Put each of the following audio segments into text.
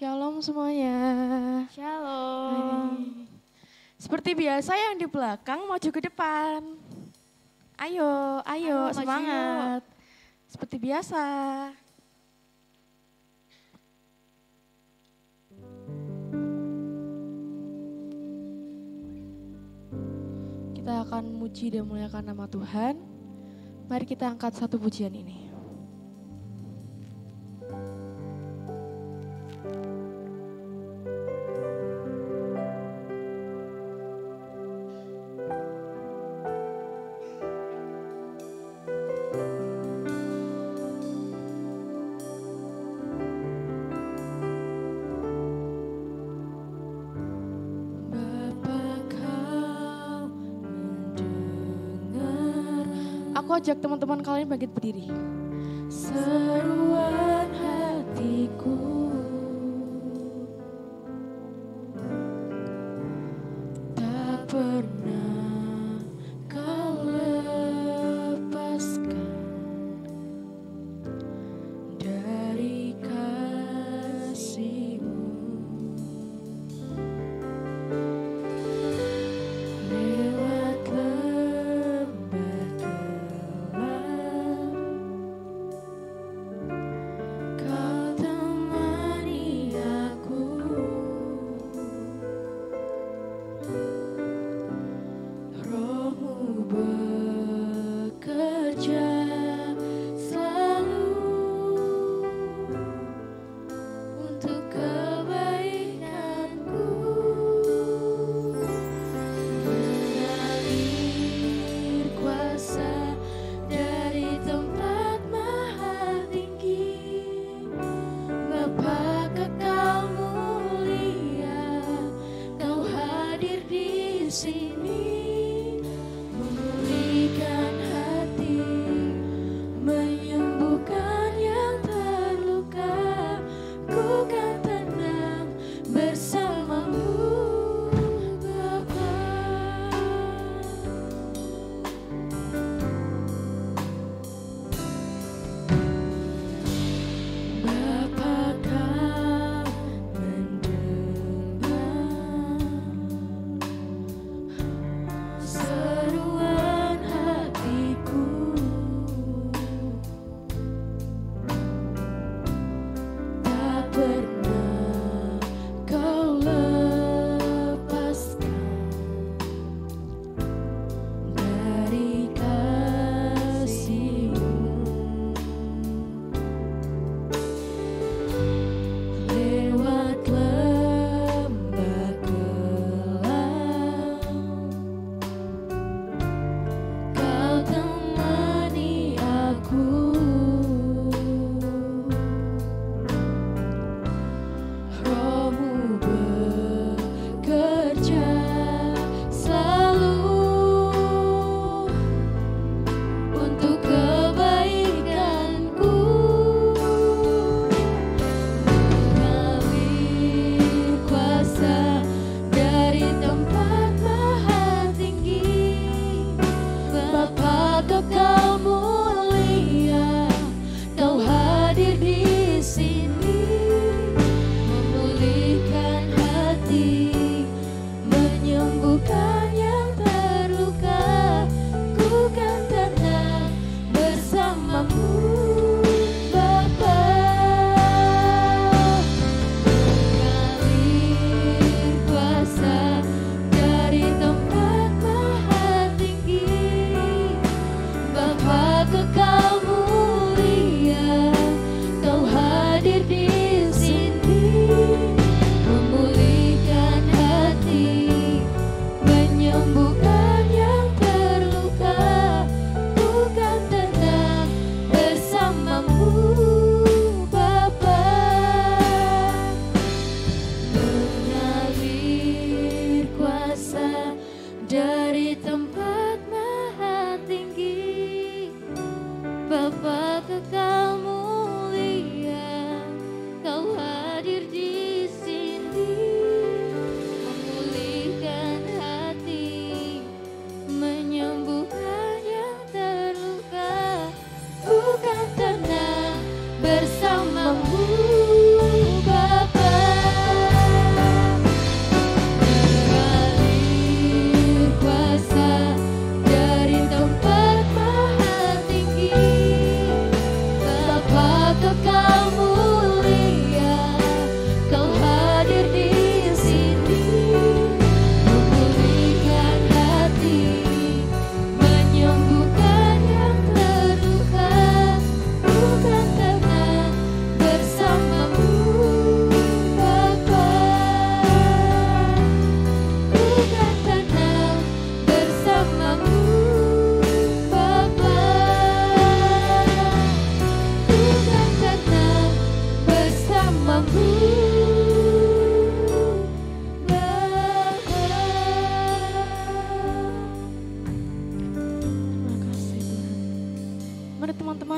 Shalom semuanya. Shalom. Seperti biasa yang di belakang maju ke depan. Ayo semangat. Seperti biasa. Kita akan muji dan muliakan nama Tuhan. Mari kita angkat satu pujian ini. Aku ajak teman-teman kalian bangkit berdiri. Seruan hatiku tak pernah kau lepaskan dari kasih-Mu. Lewat lembah gelap, Kau temani aku. Roh-Mu bekerja selalu untuk kebaikanku. Mengalir kuasa dari tempat maha tinggi, Bapa kekal mulia, Kau hadir di sini, memulihkan hati, menyembuhkan yang terluka. Ku kan tenang bersama-Mu, Bapa. Bapa, Kau mendengar seruan hatiku. Tak pernah Kau lepaskan dari kasih-Mu. Lewat lembah gelap, Kau temani aku. Roh-Mu bekerja selalu untuk kebaikanku. Mengalir kuasa dari tempat maha tinggi, Bapa kekal mulia, Kau hadir di sini, memulihkan hati, menyembuhkan yang terluka. Ku kan tenang bersama-Mu, Bapa. Mengalir kuasa dari tempat maha tinggi, Bapa kekal mulia, Kau hadir di sini, memulihkan hati, menyembuhkan yang terluka. Ku kan tenang bersama-Mu, Bapa. Mengalir kuasa dari tempat maha tinggi, Bapa kekal mulia, Kau hadir di sini, memulihkan hati, menyembuhkan yang terluka. Ku kan tenang bersama-Mu, Bapa.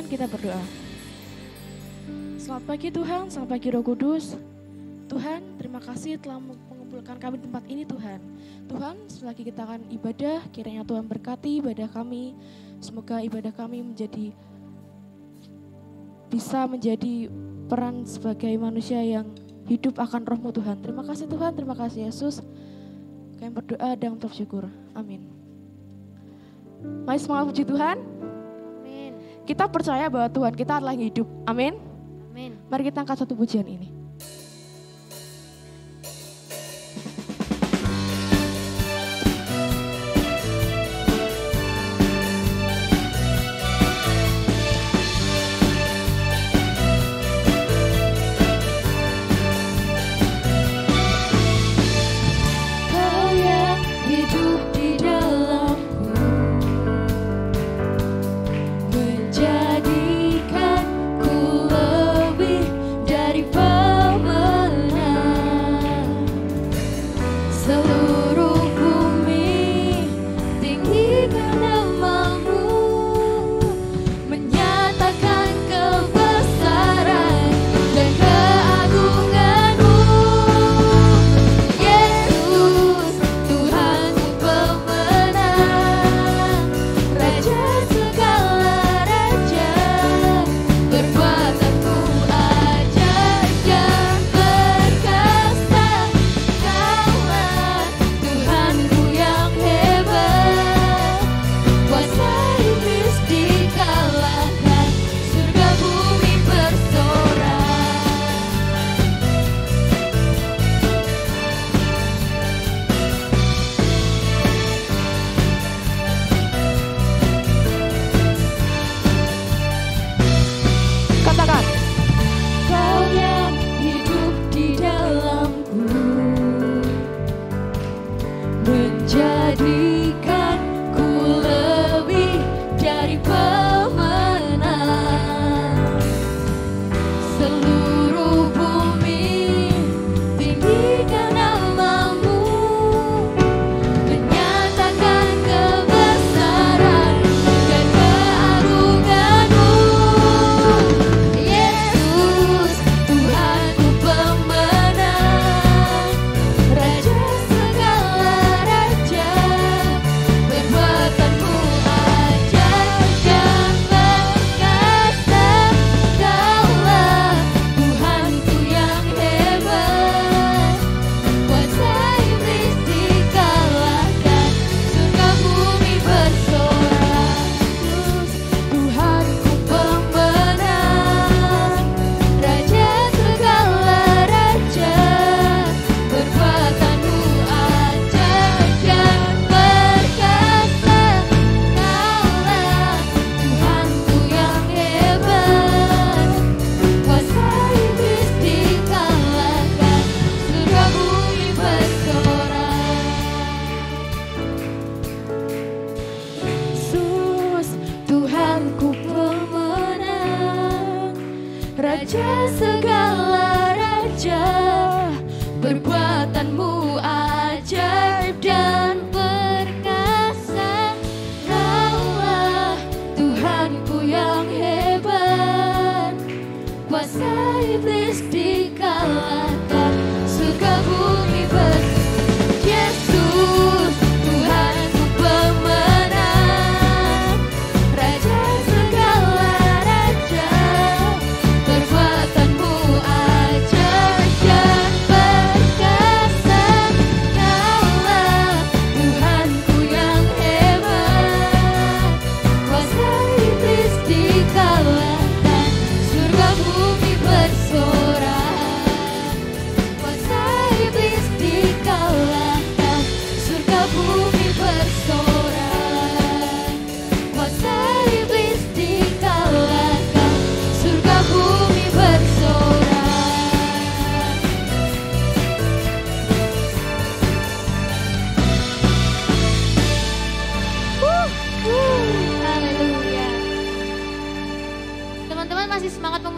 Tuhan, kita berdoa. Selamat pagi Tuhan, selamat pagi Roh Kudus. Tuhan, terima kasih telah mengumpulkan kami di tempat ini Tuhan. Tuhan, selagi kita akan ibadah, kiranya Tuhan berkati ibadah kami. Semoga ibadah kami bisa menjadi peran sebagai manusia yang hidup akan Roh-Mu Tuhan. Terima kasih Tuhan, terima kasih Yesus. Kami berdoa dan bersyukur. Amin. Mari semangat puji Tuhan. Amin. Kita percaya bahwa Tuhan kita adalah yang hidup. Amin. Amin. Mari kita angkat satu pujian ini.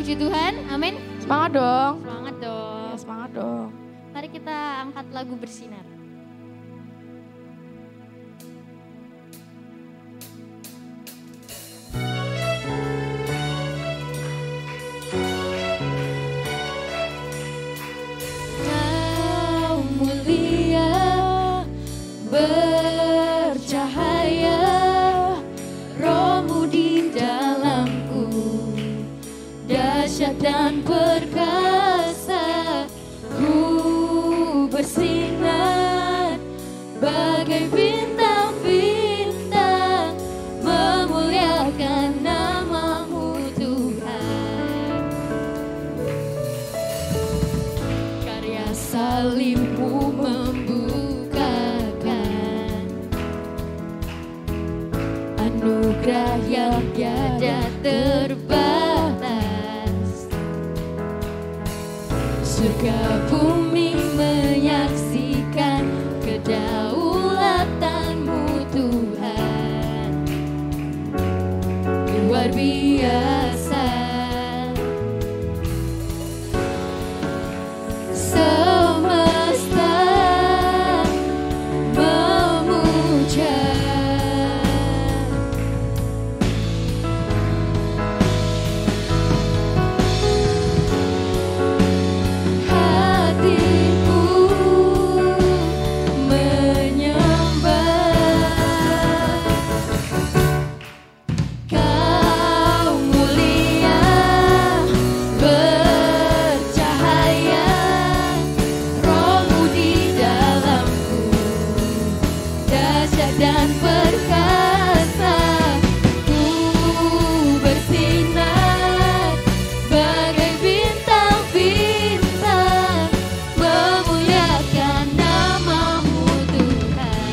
Puji Tuhan, amin. Semangat dong. Semangat dong. Ya, semangat dong. Mari kita angkat lagu Bersinar. bagai bintang-bintang, memuliakan nama-Mu Tuhan. Karya salib-Mu membukakan anugerah yang tiada terbatas. Surga bumi menyaksikan kedaulatan-Mu Tuhan. Luar biasa. Semesta memuja. Dan perkasa, Ku bersinar bagai bintang-bintang, memuliakan nama-Mu Tuhan.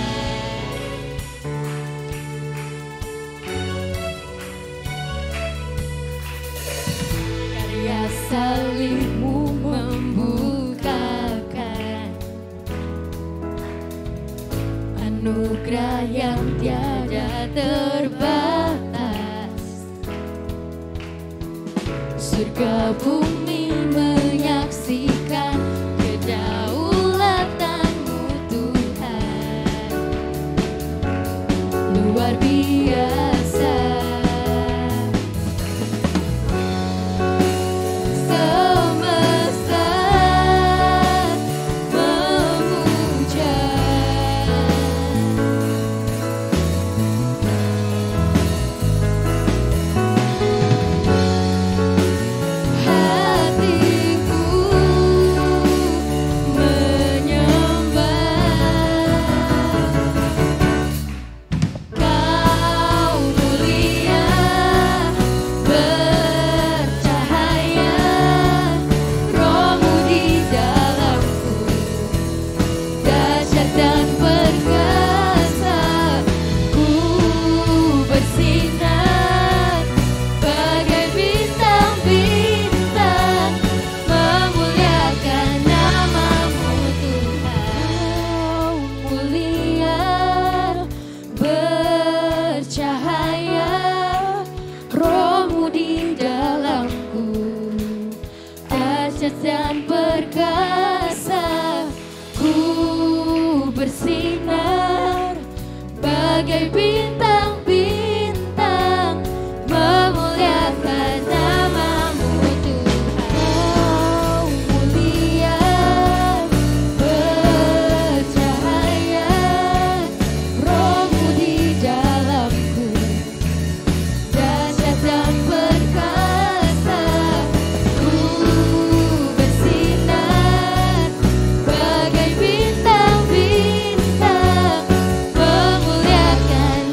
Karya salib-Mu membukakan anugerah yang tiada terbatas. Surga bumi menyaksikan kedaulatan-Mu Tuhan. Luar biasa. Semesta memuja. Dan perkasa, Ku bersinar bagai bintang-bintang, memuliakan nama-Mu Tuhan. Kau mulia, bercahaya, Roh-Mu di dalamku, dahsyat dan perkasa. Bagai bintang-bintang, memuliakan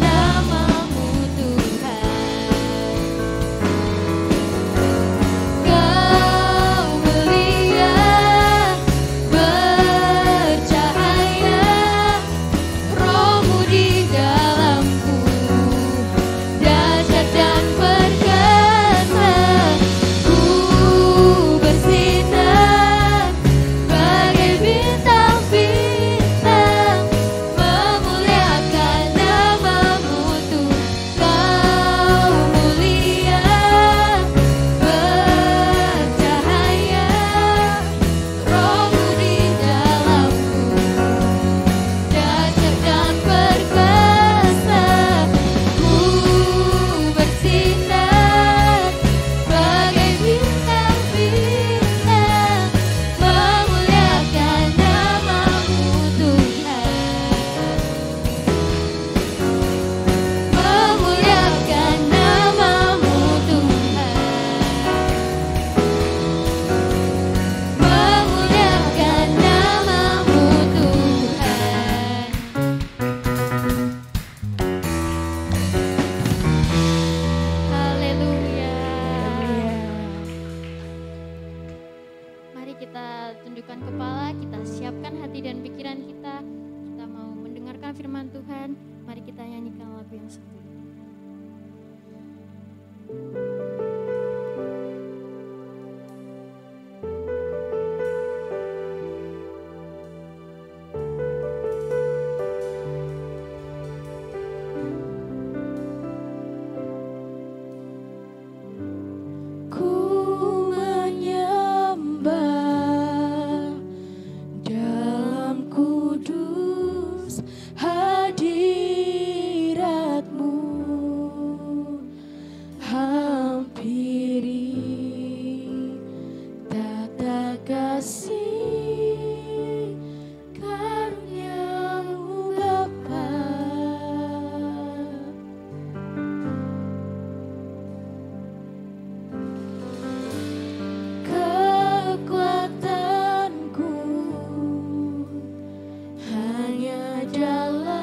firman Tuhan, mari kita nyanyikan lagu yang satu. Kekuatanku hanya dalam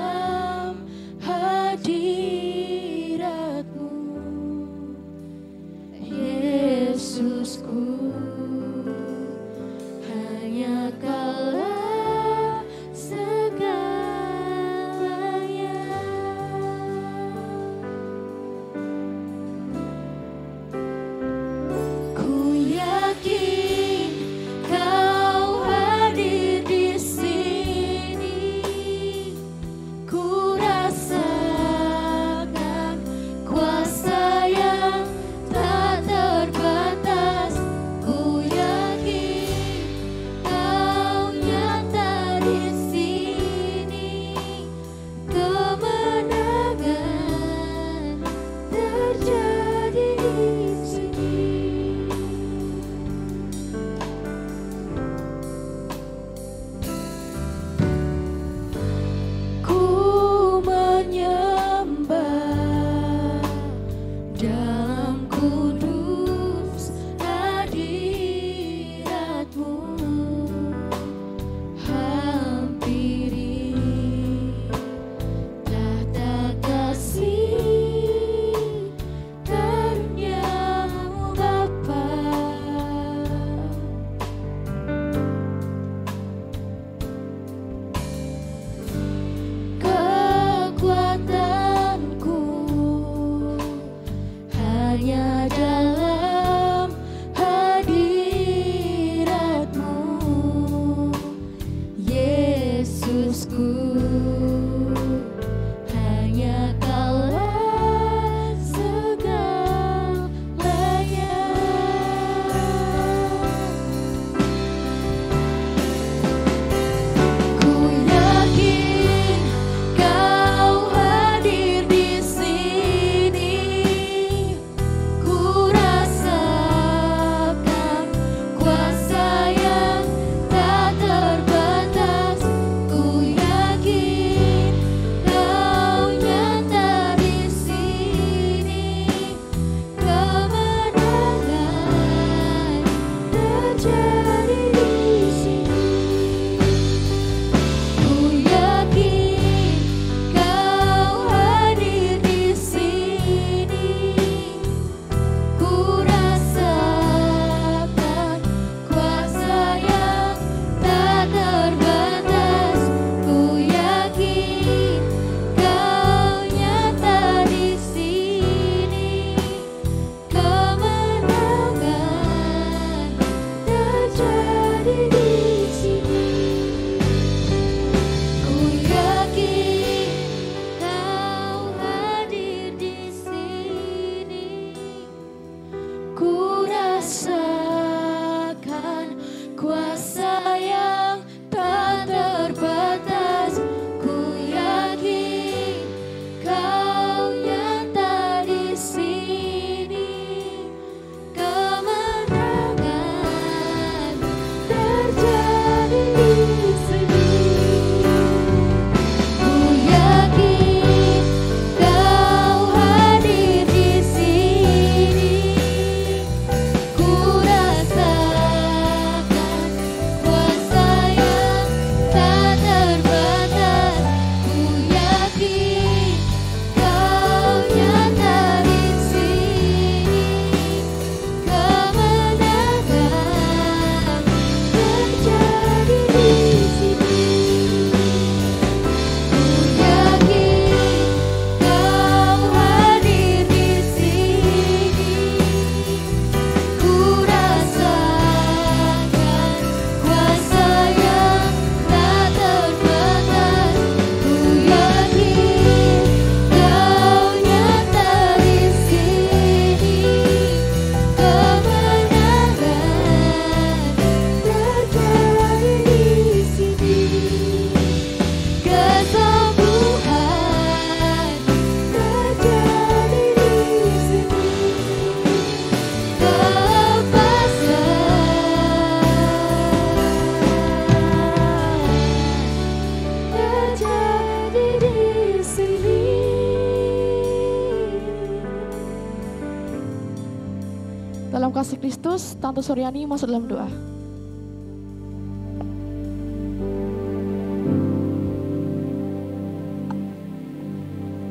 kasih Kristus, Tante Suryani masuk dalam doa.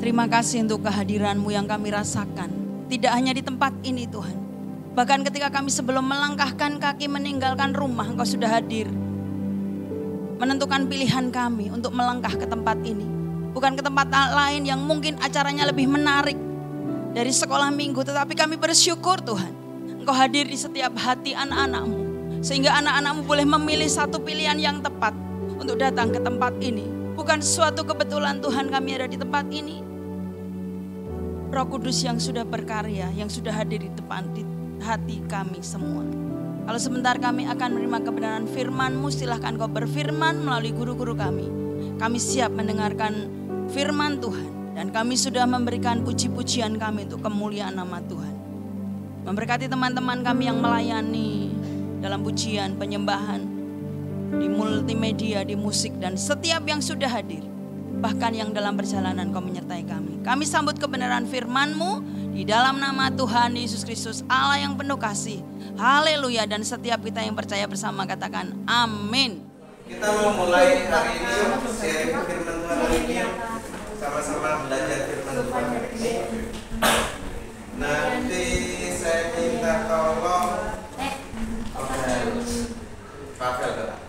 Terima kasih untuk kehadiran-Mu yang kami rasakan. Tidak hanya di tempat ini Tuhan. Bahkan ketika kami sebelum melangkahkan kaki meninggalkan rumah, Engkau sudah hadir. Menentukan pilihan kami untuk melangkah ke tempat ini. Bukan ke tempat lain yang mungkin acaranya lebih menarik dari sekolah minggu. Tetapi kami bersyukur Tuhan. Engkau hadir di setiap hati anak-anak-Mu. Sehingga anak-anak-Mu boleh memilih satu pilihan yang tepat untuk datang ke tempat ini. Bukan suatu kebetulan Tuhan kami ada di tempat ini. Roh Kudus yang sudah berkarya, yang sudah hadir di depan di hati kami semua. Kalau sebentar kami akan menerima kebenaran firman-Mu, silahkan Kau berfirman melalui guru-guru kami. Kami siap mendengarkan firman Tuhan. Dan kami sudah memberikan puji-pujian kami untuk kemuliaan nama Tuhan. Memberkati teman-teman kami yang melayani dalam pujian, penyembahan, di multimedia, di musik, dan setiap yang sudah hadir. Bahkan yang dalam perjalanan Kau menyertai kami. Kami sambut kebenaran firman-Mu di dalam nama Tuhan Yesus Kristus, Allah yang penuh kasih. Haleluya. Dan setiap kita yang percaya bersama katakan amin. Kita mau mulai hari ini sharing firman Tuhan hari ini. Sama-sama belajar firman Tuhan hari ini. Nanti saya minta tolong Pavel doa.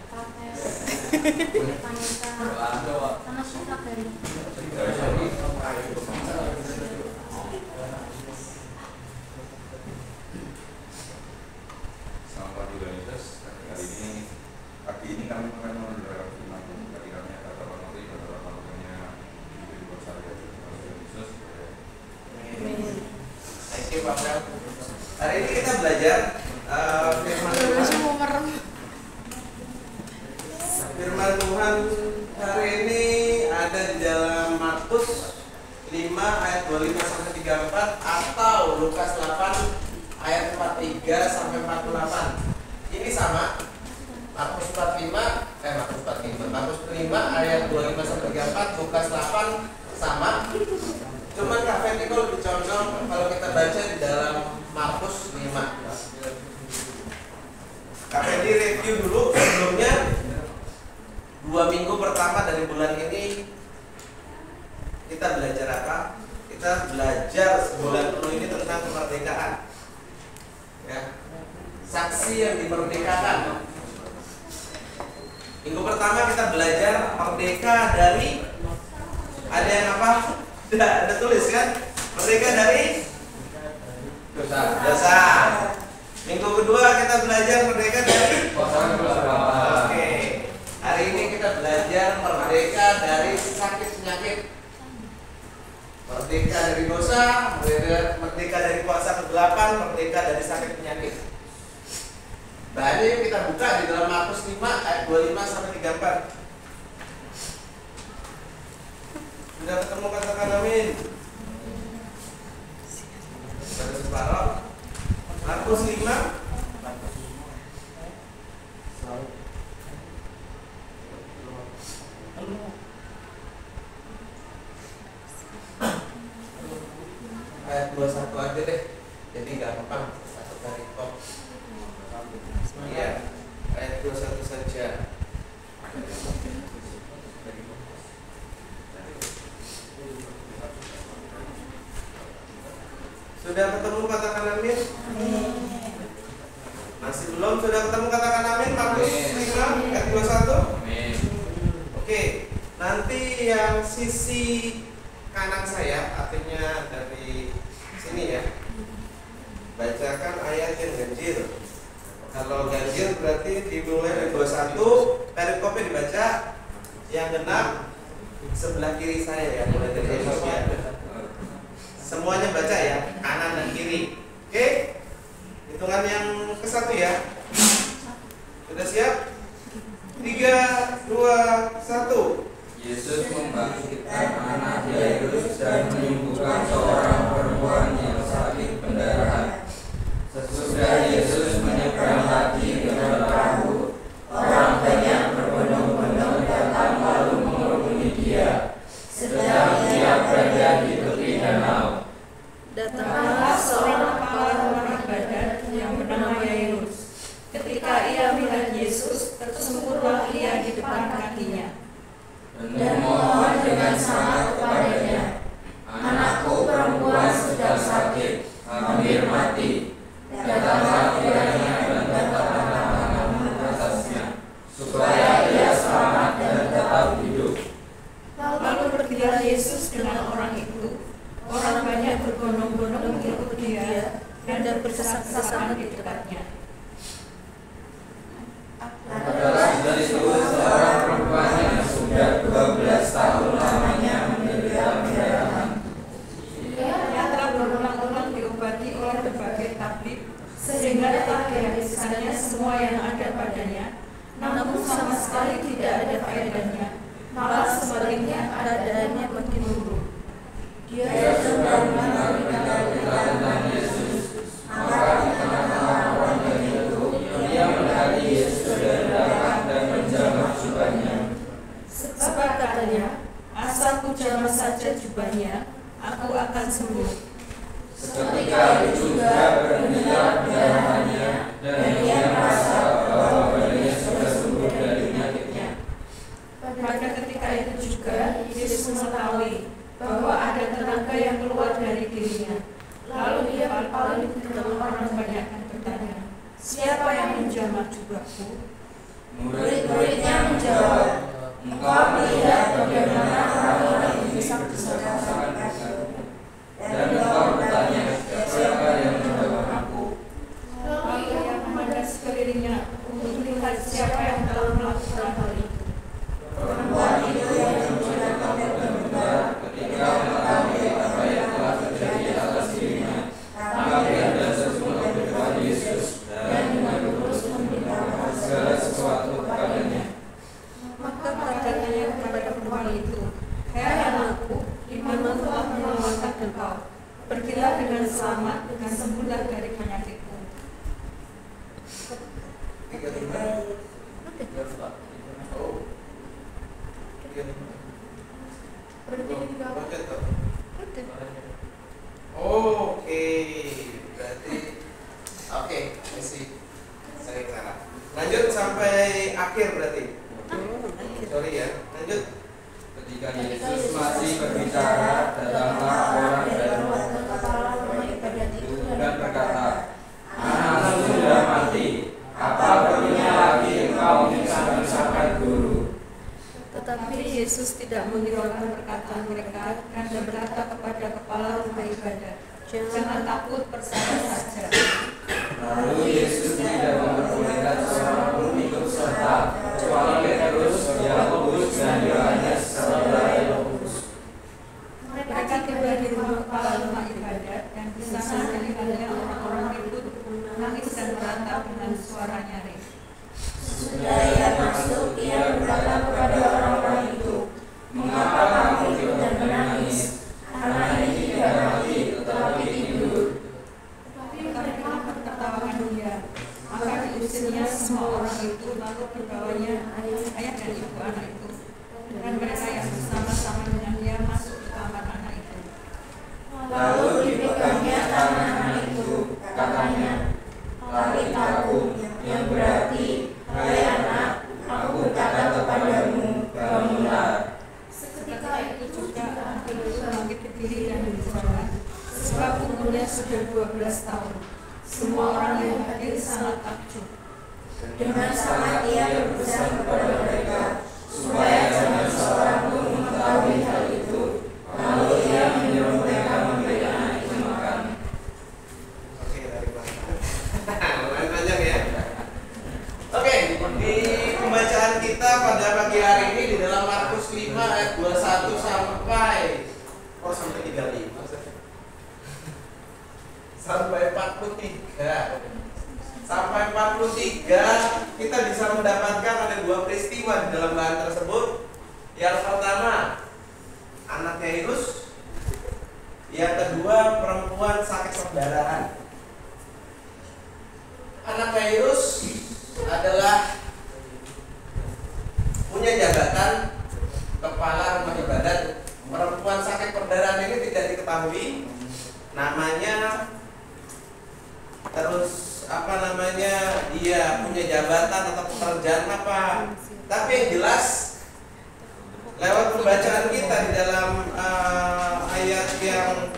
Pagi ini kami akan mendengarkan firman Tuhan. Bagi kami ada Bapak Menteri, Bapak Menteri di luar sana, Yesus. Thank you Pavel. Hari ini kita belajar firman Tuhan. Firman Tuhan hari ini ada di dalam Markus 5 ayat 25 sampai 34 atau Lukas 8 ayat 43 sampai 48. Ini sama. Markus 5 ayat 25 sampai 34, Lukas 8 sama. Cuman Kak Fendi lebih condong kalau kita baca di dalam Markus 5. Kak Fendi review dulu sebelumnya. 2 minggu pertama dari bulan ini kita belajar apa? Kita belajar sebulan penuh ini tentang kemerdekaan. Ya. Saksi yang dimerdekakan. Minggu pertama kita belajar merdeka dari, ada yang apa? Ada tulis kan? Merdeka dari dosa. Minggu kedua kita belajar merdeka dari Oke. Hari ini kita belajar merdeka dari sakit penyakit. Merdeka dari dosa, merdeka dari kuasa kegelapan, merdeka dari sakit penyakit. Bahannya yuk kita buka di dalam Markus 5 ayat 25 sampai 34. Sudah ketemu, katakan amin. Sudah separuh. Markus 5 ayat 21 aja deh. Jadi gampang, satu kali kok. Iya, ayat 21 saja. Sudah ketemu, katakan amin. Masih belum? Sudah ketemu, katakan amin. Markus 5 ayat 21. Oke, nanti yang sisi kanan saya, artinya dari sini ya, bacakan ayat yang ganjil. Kalau ganjil berarti dimulai dari 21, perikopnya dibaca, yang genap sebelah kiri saya ya, mulai dari Yesus ya. Semuanya baca ya, kanan dan kiri. Oke? Hitungan yang ke-1 ya. Sudah siap? 3, 2, 1. Yesus membangkitkan anak Yairus dan menyembuhkan seorang perempuan yang sakit pendarahan. Sesudah Yesus menyeberang lagi dengan perahu, orang banyak berbondong-bondong datang lalu mengerumuni Dia, sedang Dia berada di tepi danau. Datanglah seorang kepala orang ibadat yang bernama telapak kakinya. Dan mohon dengan sangat kepadanya, anakku perempuan sudah sakit, hampir mati. Datanglah kiranya dan letakkanlah tanganmu atasnya, supaya ia selamat dan tetap hidup. Lalu pergilah Yesus dengan orang itu. Orang banyak berbondong-bondong mengikuti dia dan berdesak-desakan di dekatnya. Pada saat itu seorang perempuan yang sudah 12 tahun lamanya menderita pendarahan. Ia telah berulang-ulang diobati oleh berbagai tabib, sehingga telah dihabiskannya semua yang ada padanya, namun sama sekali tidak ada faedahnya. Malah sebaliknya keadaannya makin buruk. Dia sudah mendengar tentang Yesus, maka di tengah-tengah orang banyak itu, dia melihat Yesus berderak dan menjamah jubahnya. Sebab katanya, asal ku jamah saja jubahnya, aku akan sembuh. Seketika itu juga berhentilah pendarahannya, dan ia merasa bahwa badannya sudah sembuh dari penyakitnya. Pada ketika itu juga, Yesus mengetahui bahwa ada tenaga yang keluar dari dirinya. Lalu ia berpaling ke dalam orang banyak dan bertanya, siapa yang menjamah jubahku? Murid-muridnya menjawab, engkau melihat bagaimana orang-orang berdesak-desakan denganmu, dan engkau bertanya, siapa yang menjamah aku? Lalu ia memandang sekelilingnya untuk melihat siapa yang telah melakukan hal itu. Perempuan itu yang menceritakan benar ketika mengetahui apa yang telah terjadi atas dirinya, hampir dan sesungguhnya berdekat Yesus dan dengan terus memberitahukan segala sesuatu kepadanya. Maka katanya kepada perempuan itu, hai anakku, imanmu telah menyelamatkan engkau. Pergilah dengan selamat dan sembuhlah dari penyakitmu. Oke, berarti oke, misi saya salah. Lanjut sampai akhir berarti. Sorry ya, lanjut. Ketika Yesus masih berbicara, datanglah orang dari itu dan berkata, anakmu sudah mati, apa perlunya lagi engkau menyusahkan guru? Tetapi Yesus tidak menghiraukan perkataan mereka dan berkata kepada kepala rumah ibadah, jangan takut, percaya saja. Lalu Yesus tidak memperbolehkan seorang pun ikut serta, kecuali Petrus, Yakobus, dan Yohanes serta Yakobus. Mereka tiba di rumah kepala rumah ibadah dan di sana dilihatnya orang-orang ribut, menangis dan berantak dengan suara nyaring. Sudah ia masuk, ia berkata kepada orang-orang itu, mengapa kamu ribut dan menangis? Anak ini tidak mati, tetapi tidur. Tapi mereka menertawakan dia. Maka diusirnya semua orang itu, lalu berbawanya ayah dan ibu anak itu. Dan mereka yang bersama-sama dengan dia masuk ke kamar anak itu. Lalu dipegangnya tangan anak itu, katanya, Talitaku, yang berarti, hai anak, aku berkata kepadamu, bangunlah. Seketika itu juga anak itu bangkit berdiri dan berbicara, sebab umurnya sudah 12 tahun. Semua orang yang hadir sangat takjub. Dengan sangat ia berpesan kepada mereka, supaya jangan seorang pun mengetahui hal itu. Lalu ia menyuruh mereka memberi anak itu makan. Oke, tarik belakang. Lumayan panjang ya. Oke, di pembacaan kita pada pagi hari ini di dalam Markus 5 ayat 21 sampai 35. Sampai 43. Sampai 43 kita bisa mendapatkan ada dua peristiwa di dalam bahan tersebut. Yang pertama, anak Yairus. Yang kedua, perempuan sakit perdarahan. Anak Yairus adalah punya jabatan kepala rumah ibadat. Perempuan sakit perdarahan ini tidak diketahui namanya, terus dia punya jabatan atau pekerjaan apa. Tapi yang jelas yang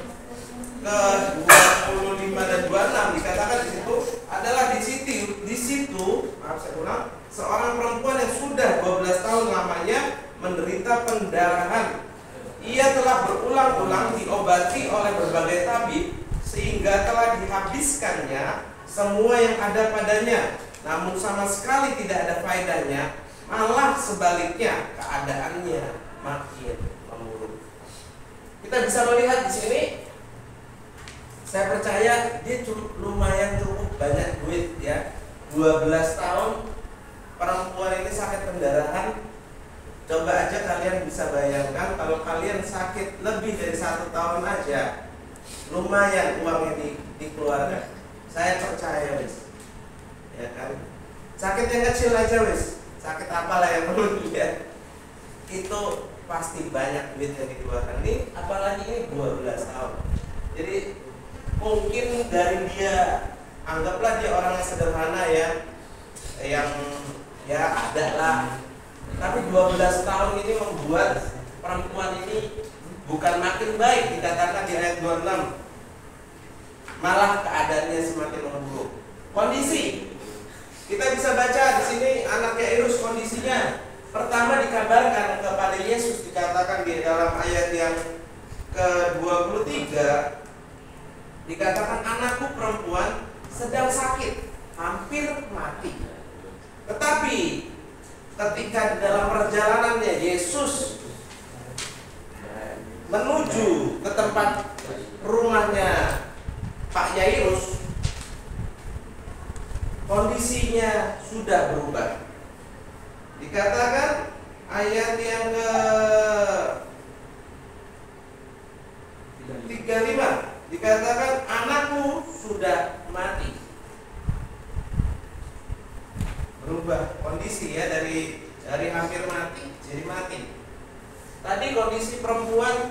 ke-25 dan 26 dikatakan di situ adalah di situ maaf saya ulang, seorang perempuan yang sudah 12 tahun lamanya menderita pendarahan. Ia telah berulang-ulang diobati oleh berbagai tabib sehingga telah dihabiskannya semua yang ada padanya, namun sama sekali tidak ada faedahnya, malah sebaliknya keadaannya makin memburuk. Kita bisa melihat di sini, saya percaya dia lumayan cukup banyak duit ya. 12 tahun perempuan ini sakit pendarahan. Coba aja kalian bisa bayangkan kalau kalian sakit lebih dari 1 tahun aja, lumayan uangnya dikeluarkan. Saya percaya wis, ya kan. Sakit yang kecil aja wis, sakit apalah yang perlu dilihat, itu pasti banyak duit yang dikeluarkan. Ini apalagi ini 12 tahun. Jadi mungkin dari dia, anggaplah dia orang yang sederhana ya, yang ya ada lah. Tapi 12 tahun ini membuat perempuan ini bukan makin baik, dikatakan di ayat 26. Malah keadaannya semakin memburuk. Kondisi kita bisa baca di sini anaknya Yairus kondisinya. Pertama dikabarkan kepada Yesus, dikatakan di dalam ayat yang ke-23, dikatakan anakku perempuan sedang sakit, hampir mati. Tetapi ketika di dalam perjalanannya Yesus menuju ke tempat rumahnya Pak Yairus, kondisinya sudah berubah. Dikatakan ayat yang ke-35, dikatakan anakku sudah mati. Berubah kondisi ya, dari hampir mati jadi mati. Tadi kondisi perempuan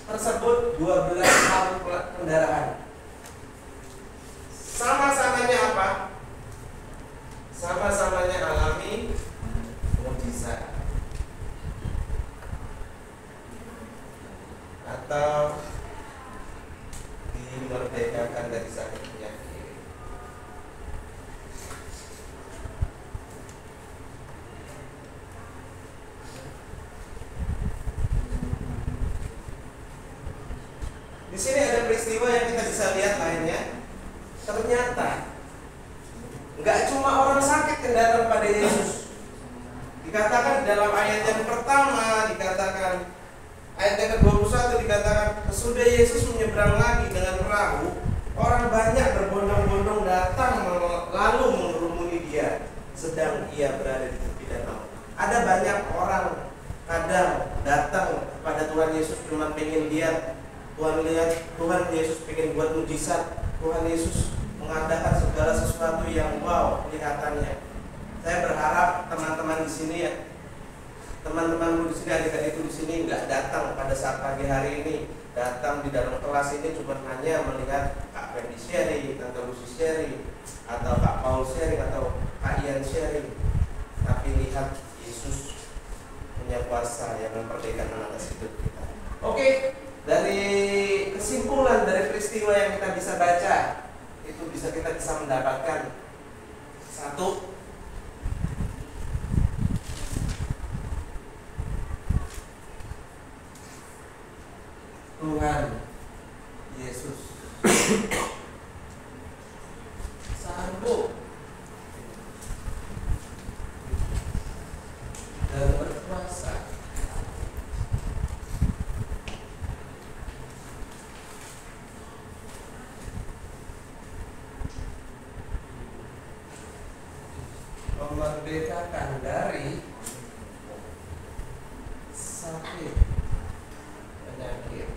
tersebut 12 tahun pendarahan. Sama-samanya apa? Sama-samanya alami mukjizat atau dimerdekakan dari sakit penyakit. Di sini ada peristiwa yang kita bisa lihat lainnya. Ternyata nggak cuma orang sakit yang datang pada Yesus. Dikatakan dalam ayat yang pertama, dikatakan ayat yang ke-21, dikatakan sesudah Yesus menyeberang lagi dengan perahu, orang banyak berbondong-bondong datang lalu mengerumuni dia sedang ia berada di tepi danau. Ada banyak orang kadang datang kepada Tuhan Yesus cuma pengen lihat, Tuhan Yesus pengen buat mujizat, Tuhan Yesus mengadakan segala sesuatu yang wow kelihatannya. Saya berharap teman-teman di sini ya, teman-temanku di sini, adik-adikku di sini nggak datang pada saat pagi hari ini, datang di dalam kelas ini cuma hanya melihat Kak Fendi sharing, Tante Lucy sharing, atau Kak Paul sharing, atau Kak Ian sharing, tapi lihat Yesus punya kuasa yang memperdekakan atas hidup kita. Oke, dari kesimpulan dari peristiwa yang kita bisa baca, itu kita bisa mendapatkan satu, Tuhan Yesus sanggup dan berkuasa memerdekakan dari sakit penyakit.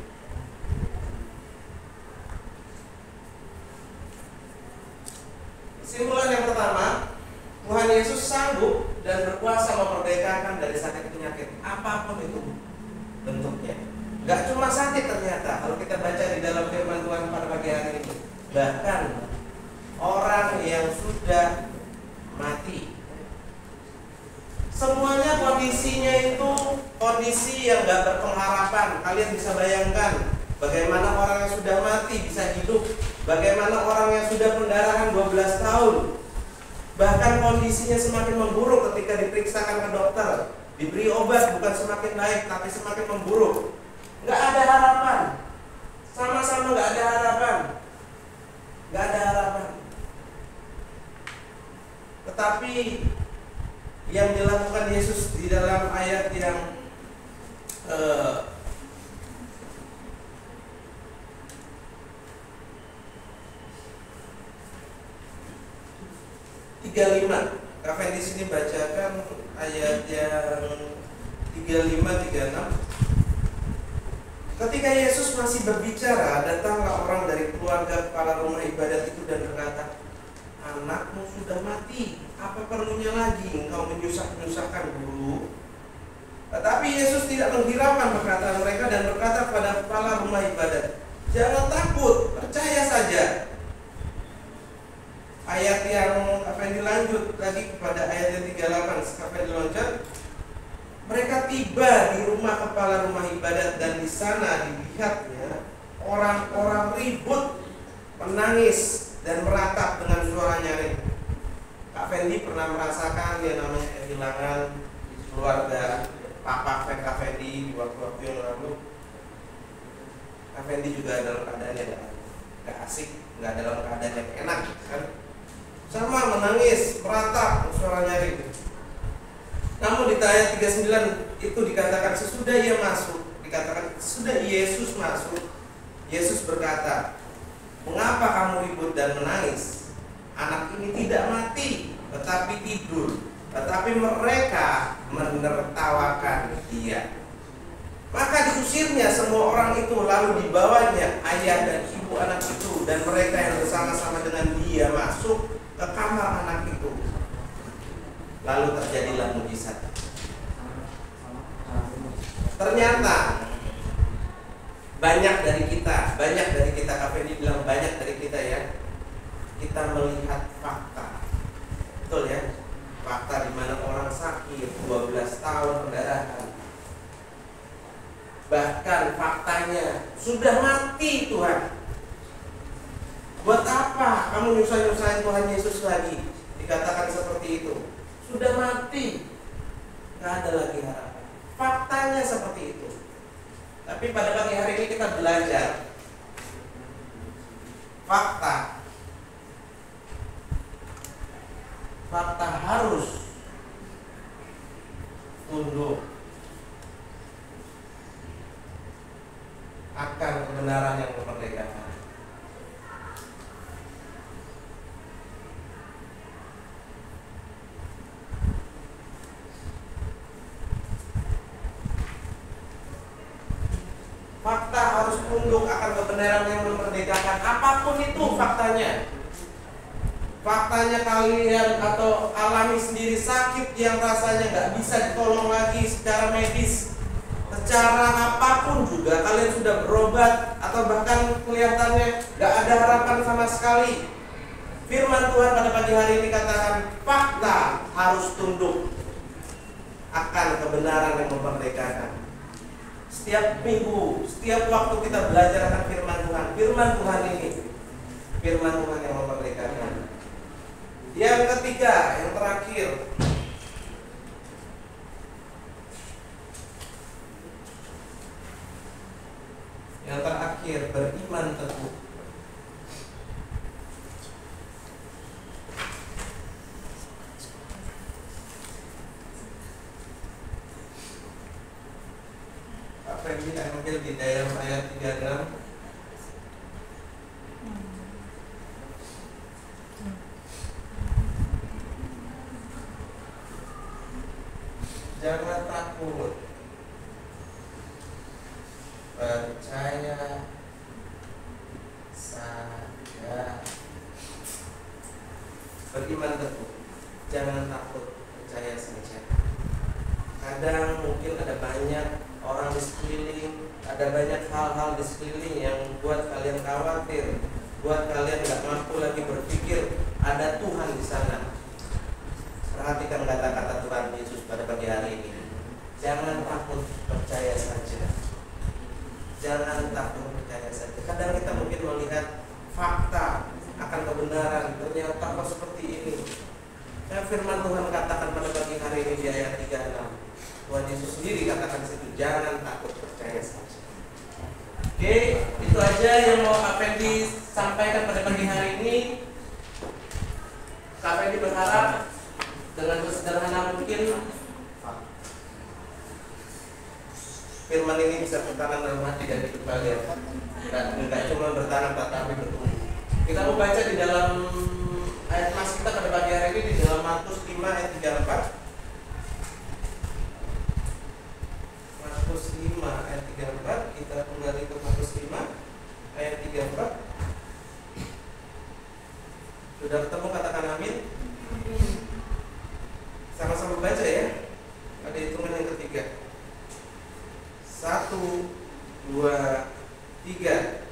Kesimpulan yang pertama, Tuhan Yesus sanggup dan berkuasa memerdekakan dari sakit penyakit apapun itu bentuknya. Gak cuma sakit ternyata, kalau kita baca di dalam firman Tuhan pada pagi hari ini, bahkan orang yang sudah mati, semuanya kondisinya itu kondisi yang gak berpengharapan. Kalian bisa bayangkan Bagaimana orang yang sudah mati bisa hidup. Bagaimana orang yang sudah pendarahan 12 tahun. Bahkan kondisinya semakin memburuk ketika diperiksakan ke dokter. Diberi obat bukan semakin baik tapi semakin memburuk. Nggak ada harapan. Sama-sama nggak ada harapan. Nggak ada harapan. Tetapi yang dilakukan Yesus di dalam ayat yang 35. Kak Fendi sini bacakan ayat yang 35-36. Ketika Yesus masih berbicara, datanglah orang dari keluarga kepala rumah ibadat itu dan berkata, "Anakmu sudah mati, apa perlunya lagi engkau menyusahkan guru?" Tetapi Yesus tidak menghiraukan perkataan mereka dan berkata kepada kepala rumah ibadat, "Jangan takut, percaya saja." Ayat yang dilanjut lagi kepada ayat yang 38. Sampai diloncat, mereka tiba di rumah kepala rumah ibadat dan di sana dilihatnya orang-orang ribut, menangis dan meratap dengan suara nyaring. Kak Fendi pernah merasakan yang namanya kehilangan keluarga Papa Kak Fendi di waktu-waktu yang lalu. Kak Fendi juga dalam keadaan yang gak asik, gak dalam keadaan yang enak kan. Sama menangis, meratap, suara nyaring. Namun di ayat 39 itu dikatakan sesudah ia masuk, dikatakan sesudah Yesus masuk, Yesus berkata, "Mengapa kamu ribut dan menangis? Anak ini tidak mati, tetapi tidur." Tetapi mereka menertawakan dia. Maka diusirnya semua orang itu, lalu dibawanya ayah dan ibu anak itu dan mereka yang bersama-sama dengan dia masuk ke kamar anak itu. Lalu terjadilah mujizat. Ternyata banyak dari kita Kak Fendi bilang banyak dari kita ya, kita melihat fakta. Betul ya? Fakta di mana orang sakit 12 tahun pendarahan. Bahkan faktanya sudah mati Tuhan. Buat apa kamu nyusahin Tuhan Yesus lagi? Dikatakan seperti itu. Sudah mati, gak ada lagi harapan. Faktanya seperti itu. Tapi pada pagi hari ini kita belajar fakta. Fakta harus tunduk akan kebenaran yang memerdekakan. Fakta harus tunduk akan kebenaran yang memerdekakan. Apapun itu faktanya. Faktanya kalian atau alami sendiri sakit yang rasanya gak bisa ditolong lagi secara medis, secara apapun juga kalian sudah berobat atau bahkan kelihatannya gak ada harapan sama sekali. Firman Tuhan pada pagi hari ini katakan fakta harus tunduk akan kebenaran yang memerdekakan. Setiap minggu, setiap waktu kita belajar akan firman Tuhan. Firman Tuhan ini, firman Tuhan yang memerdekakan. Yang ketiga, yang terakhir, beriman teguh. Apa yang kita ambil di dalam ayat 36? Jangan takut, percaya saja. Beriman teguh, jangan takut, percaya saja. Kadang mungkin ada banyak orang di sekeliling, ada banyak hal-hal di sekeliling yang buat kalian khawatir, buat kalian gak mampu lagi berpikir ada Tuhan di sana. Perhatikan kata-kata Tuhan Yesus pada pagi hari ini. Jangan takut, percaya saja. jangan takut, percaya saja. Kadang kita mungkin melihat fakta akan kebenaran, ternyata kok seperti ini. Dan firman Tuhan katakan pada pagi hari ini di ayat 36, Tuhan Yesus sendiri katakan situ, jangan takut, percaya saja. Oke, itu aja yang mau Kak Fendi sampaikan pada pagi hari ini. Kak Fendi berharap dengan sesederhana mungkin firman ini bisa bertahan dalam hati dan hidup kalian. Tidak cuma bertahan tapi bertumbuh. Kita mau baca di dalam ayat mas kita pada pagi hari ini di dalam Markus 5 ayat 34. Markus 5 ayat 34, kita kembali ke Markus 5 ayat 34. Sudah ketemu, katakan amin. Sama-sama baca ya. Ada hitungan yang ketiga. 1, 2, 3.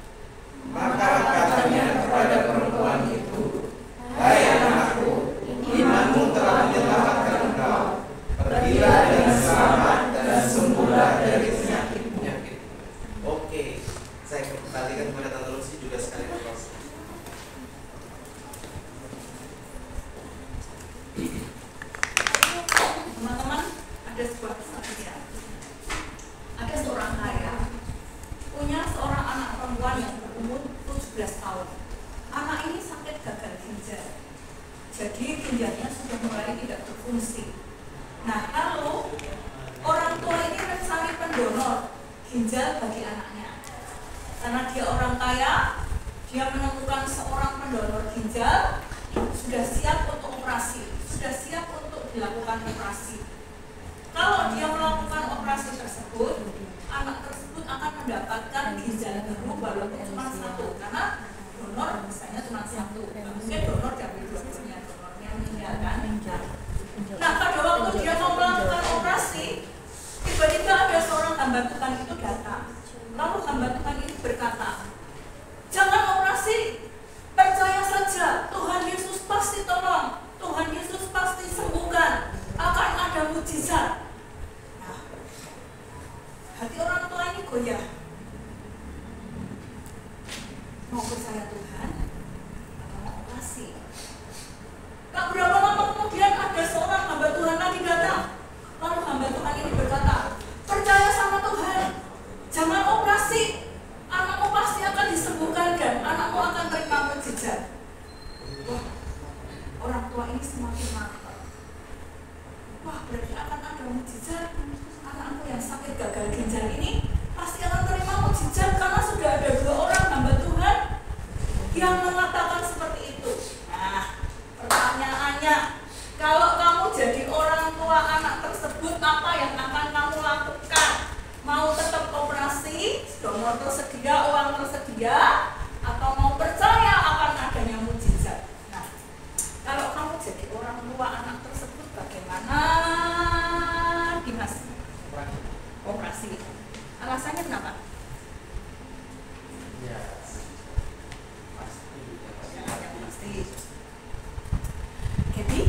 Maka katanya kepada perempuan itu, hai anakku, imanmu telah menyelamatkan engkau. Pergilah dengan selamat dan sembuhlah dari penyakit. Oke, saya kembalikan kepada Tante Lucy juga sekali lagi. Teman-teman, ada sebuah kesaksian. Ada seorang kaya punya seorang anak perempuan yang berumur 17 tahun. Anak ini sakit gagal ginjal. Jadi ginjalnya sudah mulai tidak berfungsi. Nah, lalu orang tua ini mencari pendonor ginjal bagi anaknya. Karena dia orang kaya, dia menemukan seorang pendonor ginjal, sudah siap untuk operasi, sudah siap untuk dilakukan operasi. Kalau dia melakukan operasi tersebut, anak tersebut akan mendapatkan ginjal baru walaupun cuma satu, karena donor misalnya cuma satu. Mungkin donor diambil dua-duanya, donornya meninggalkan ginjal. Nah, pada waktu dia mau melakukan operasi, tiba-tiba ada seorang hamba Tuhan itu datang. Lalu hamba Tuhan ini berkata, jangan operasi, percaya saja, Tuhan Yesus pasti tolong, Tuhan Yesus pasti sembuhkan, akan ada mujizat. Nah, hati orang tua ini goyah. Mau percaya Tuhan atau mau operasi? Gak berapa lama kemudian ada seorang hamba Tuhan lagi datang. Lalu hamba Tuhan ini berkata, percaya sama Tuhan, jangan operasi, anakmu pasti akan disembuhkan dan anakmu akan terima mujizat. Wah, orang tua ini semakin mantap. Wah, berarti akan ada mujizat. Anakku yang sakit gagal ginjal ini pasti akan terima mujizat, karena sudah ada dua orang hamba Tuhan yang mengatakan seperti itu. Nah, pertanyaannya, kalau kamu jadi orang tua anak tersebut, apa yang akan kamu lakukan? Mau tetap operasi, donor tersedia, uang tersedia, atau mau percaya akan adanya mujizat? Nah, kalau kamu jadi orang tua anak tersebut, bagaimana, Dimas? Operasi. Alasannya kenapa? Ya, pasti. Pasti. Jadi,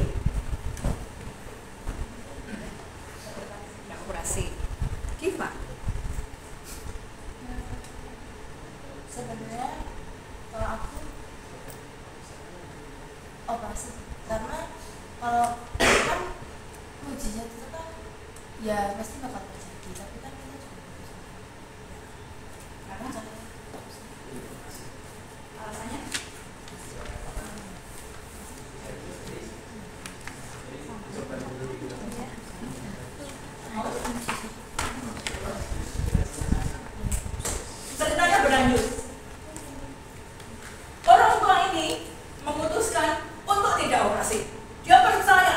ya operasi. Kiva? Sebenarnya kalau aku operasi, karena kalau kan mujizat itu kan ya pasti bakal terjadi, tapi kan kita juga bisa. Karena alasannya? Ceritanya berlanjut. Orang tua ini memutuskan untuk tidak operasi. Dia percaya,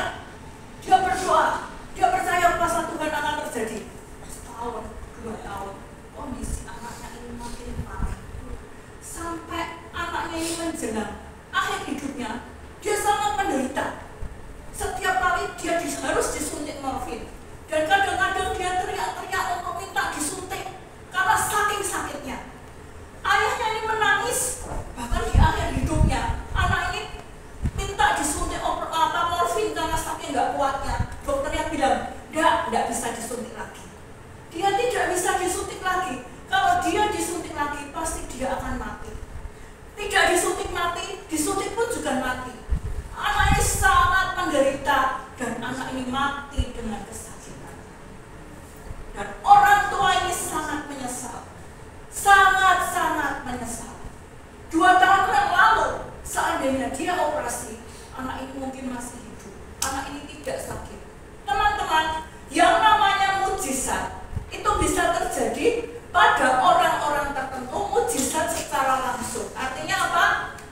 dia berdoa, dia percaya kuasa Tuhan akan terjadi. Setahun, 2 tahun, kondisi anaknya ini makin parah. Sampai anaknya ini menjelang akhir hidupnya, dia sangat menderita. Setiap kali dia harus disuntik morfin, dan kadang-kadang dia teriak-teriak untuk minta disuntik karena saking sakitnya. Ayahnya ini menangis, bahkan di akhir hidupnya anak ini minta disuntik morfin karena saking nggak kuatnya. Dokternya bilang, tidak bisa disuntik lagi. Dia tidak bisa disuntik lagi. Kalau dia disuntik dia akan mati. Tidak disuntik mati, disuntik pun juga mati. Anak ini sangat menderita dan anak ini mati dengan kesakitan. Dan orang tua ini sangat menyesal, sangat-sangat menyesal. 2 tahun yang lalu, seandainya dia operasi, anak ini mungkin masih hidup, anak ini tidak sakit. Teman-teman, yang namanya mujizat itu bisa terjadi pada orang-orang tertentu, mujizat secara langsung. Artinya apa?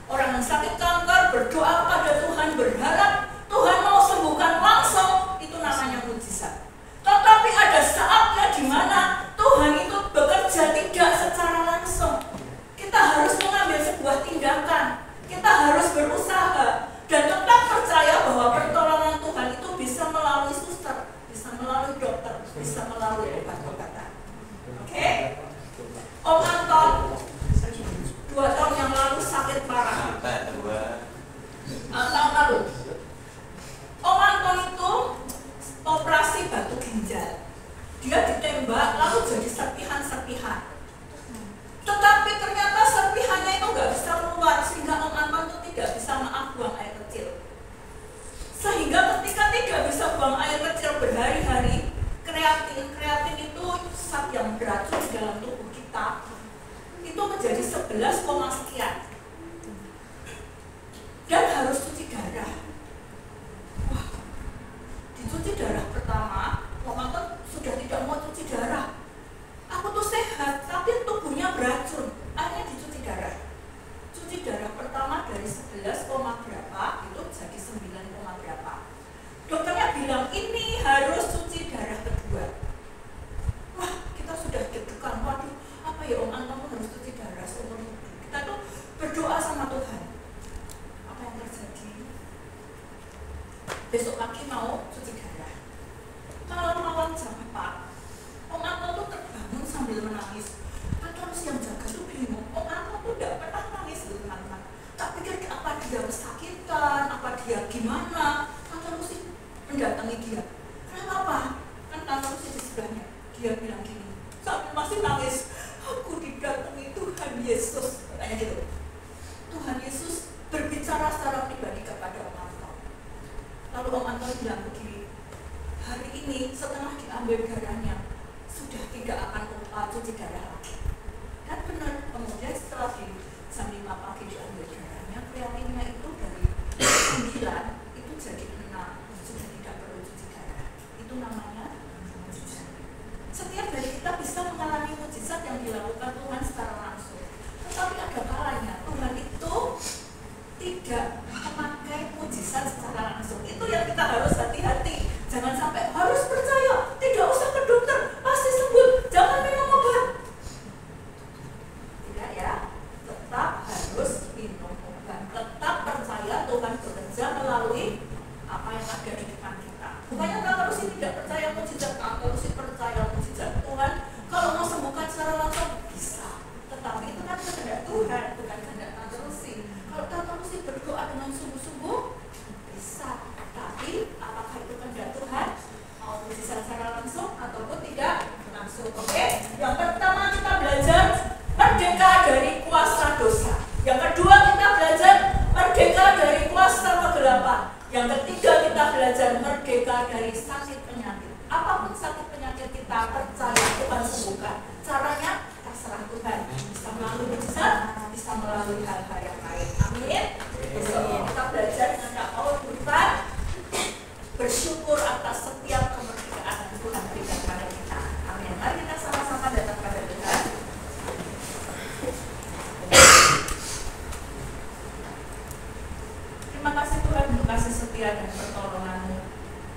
Orang yang sakit kanker berdoa kepada Tuhan, berharap Tuhan mau sembuhkan langsung, itu namanya mujizat. Tetapi ada saatnya di mana Tuhan itu bekerja tidak secara langsung. Kita harus mengambil sebuah tindakan, kita harus berusaha dan tetap percaya bahwa pertolongan Tuhan itu bisa melalui suster, bisa melalui dokter, bisa melalui obat-obatan. Oke? Om Anton 2 tahun yang lalu sakit parah. Tahun lalu Om Anton itu operasi batu ginjal. Dia ditembak lalu jadi serpihan-serpihan. Tetapi ternyata serpihannya itu nggak bisa keluar, sehingga Om Anton itu tidak bisa buang air kecil. Sehingga ketika tidak bisa buang air kecil berhari-hari, kreatin itu zat yang beracun di dalam tubuh kita, itu menjadi 11, sekian. Dan harus cuci darah. Wah, dicuci darah pertama, Om Anton sudah tidak mau cuci darah. Aku tuh sehat, tapi tubuhnya beracun. Akhirnya dicuci darah. Cuci darah pertama dari 11, berapa, itu jadi 9, berapa. Dokternya bilang, ini harus cuci darah kedua. Wah, kita sudah deg-degan. Waduh, apa ya Om Anton harus cuci darah seumur hidup. Kita tuh berdoa sama Tuhan. Apa yang terjadi? Besok pagi mau cuci darah. Malam-malam jam 4. Om Anton tuh terbangun sambil menangis. Terus yang jaga tuh bingung. Om Anton tuh tidak pernah nangis loh teman-teman. Tak pikir apa dia kesakitan, apa dia gimana. Tante Lucy mendatangi dia. Kenapa? Kan Tante Lucy di sebelahnya. Dia bilang gini, sambil masih nangis, aku didatangi Tuhan Yesus. Katanya gitu. Tuhan Yesus berbicara secara pribadi kepada Om Anton. Lalu Om Anton bilang begini, hari ini setelah diambil darahnya, sudah tidak akan cuci darah lagi. Dan benar, kemudian setelah di jam 5 pagi diambil darahnya, kreatinnya itu dari 9 itu jadi 6, sudah tidak perlu cuci darah. Itu namanya mujizat. Setiap dari kita bisa mengalami mujizat yang dilakukan Tuhan secara langsung. Tetapi ada kalanya Tuhan itu tidak memakai mujizat secara langsung. Itu yang kita harus hati-hati. Jangan sampai harus percaya, tidak usah ke dokter, pasti sembuh, jangan minum obat. Tidak ya, tetap harus minum obat. Tetap percaya Tuhan bekerja melalui apa yang ada di depan kita. Bukannya kalau harus tidak percaya mujizat, kalau harus percaya mujizat Tuhan, kalau mau sembuhkan secara langsung bisa. Tetapi itu kan kehendak Tuhan, bukan kehendak Tante Lucy. Kalau Tante Lucy berdoa dengan sungguh-sungguh, bisa. Tapi apakah itu kehendak Tuhan? Mau mujizat secara langsung ataupun tidak langsung? Oke? Yang pertama kita belajar merdeka dari kuasa dosa. Yang kedua kita belajar merdeka dari kuasa kegelapan. Yang ketiga kita belajar merdeka dari sakit penyakit. Apapun sakit penyakit kita percaya Tuhan sembuhkan. Caranya terserah Tuhan. Bisa melalui mujizat, bisa melalui hal-hal yang lain. Amin. Besok kita belajar dengan Kak Paul Burhan bersyukur atas setiap kemerdekaan yang Tuhan berikan pada kita. Amin. Mari kita sama-sama datang pada Tuhan. Terima kasih Tuhan untuk kasih setia dan pertolongan-Mu.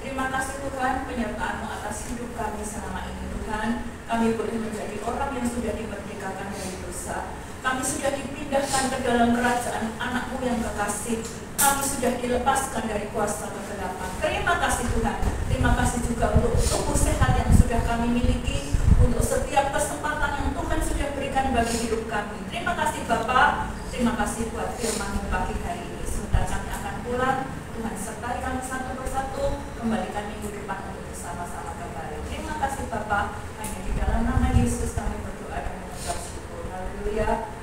Terima kasih Tuhan penyertaan-Mu atas hidup kami selama ini Tuhan. Kami boleh menjadi orang yang sudah dimerdekakan dari dosa. Kami sudah dipindahkan ke dalam kerajaan anak-Mu yang kekasih. Kami sudah dilepaskan dari kuasa kegelapan. Terima kasih Tuhan. Terima kasih juga untuk tubuh sehat yang sudah kami miliki, untuk setiap kesempatan yang Tuhan sudah berikan bagi hidup kami. Terima kasih Bapak. Terima kasih buat firman-Mu pagi hari ini. Sebentar kami akan pulang. Tuhan sertai kami satu persatu. Kembalikan minggu depan untuk bersama-sama kembali. Terima kasih Bapak. Hanya di dalam nama Yesus kami berdoa dan mengucap syukur. Haleluya.